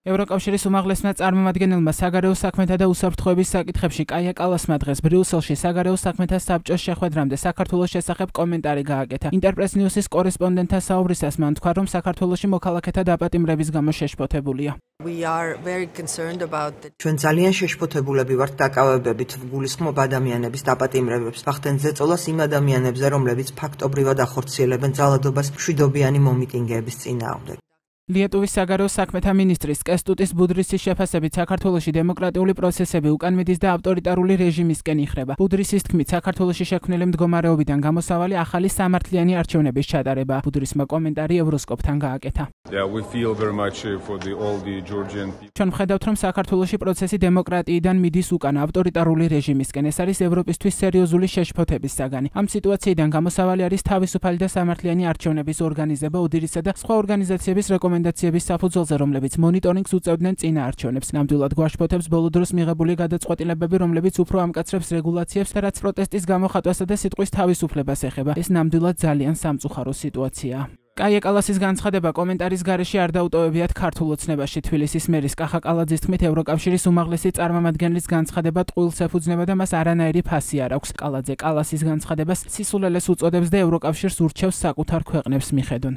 ევროკავშირის უმაღლესმა წარმომადგენელმა საგარეო საქმეთა და უსაფრთხოების საკითხებში კაია კალასმა დღეს ბრიუსელში საგარეო საქმეთა საბჭოს შეხვედრამდე საქართველოს შესახებ კომენტარი გააკეთა. ინტერპრეს ნიუსის კორესპონდენტთა საუბრისას მან თქვა, რომ საქართველოში მოქალაქეთა დაპატიმრების გამო შეშფოთებულია. ჩვენ ძალიან შეშფოთებულები ვართ დაკავებებით გულისხმობ ადამიანების დაპატიმრებებს, ვახდენთ ზეწოლას იმ ადამიანებზე, რომლებიც ფაქტობრივად ახორციელებენ ძალადობას მშვიდობიანი მომიტინგეების წინააღმდეგ. ლიეტუვის საგარეო საქმეთა მინისტრის კესტუტის ბუდრისის შეფასებით საქართველოში დემოკრატიული პროცესები უკან მიდის და ავტორიტარული რეჟიმისკენ იხრება. ბუდრისის თქმით, საქართველოში შექმნილი მდგომარეობიდან გამოსავალი ახალი სამართლიანი არჩევნების ჩატარება. ბუდრისმა კომენტარი ევროსკოპთან გააკეთა. ჩვენ ვხედავთ, რომ საქართველოში პროცესი დემოკრატიიდან მიდის უკან ავტორიტარული რეჟიმისკენ. ეს არის ევროპისთვის სერიოზული შეშფოთების საგანი. ამ სიტუაციიდან გამოსავალი არის თავისუფალი და სამართლიანი არჩევნების ორგანიზება ოდირისა და სხვა ორგანიზაციების რეკომენდაციების საფუძველზე, რომლებიც მონიტორინგს უწევდნენ წინა არჩევნებს. ნამდვილად გვაშფოთებს ბოლო დროს მიღებული გადაწყვეტილებები, რომლებიც უფრო ამკაცრებს რეგულაციებს და რაც პროტესტის გამოხატვასა და სიტყვის თავისუფლებას ეხება. ეს ნამდვილად ძალიან სამწუხარო სიტუაციაა. კაია კალასის განცხადება კომენტარის გარეშე არ დაუტოვებიათ ქართულ ოცნებაში. თბილისის მერის კახა კალაძის თქმით, ევროკავშირის უმაღლესი წარმომადგენლის განცხადება ტყუილს ეფუძნება და მას არანაირი ფასი არ აქვს. კალაძე კალასის განცხადებას სისულელეს უწოდებს და ევროკავშირს ურჩევს საკუთარ ქვეყნებს მიხედონ.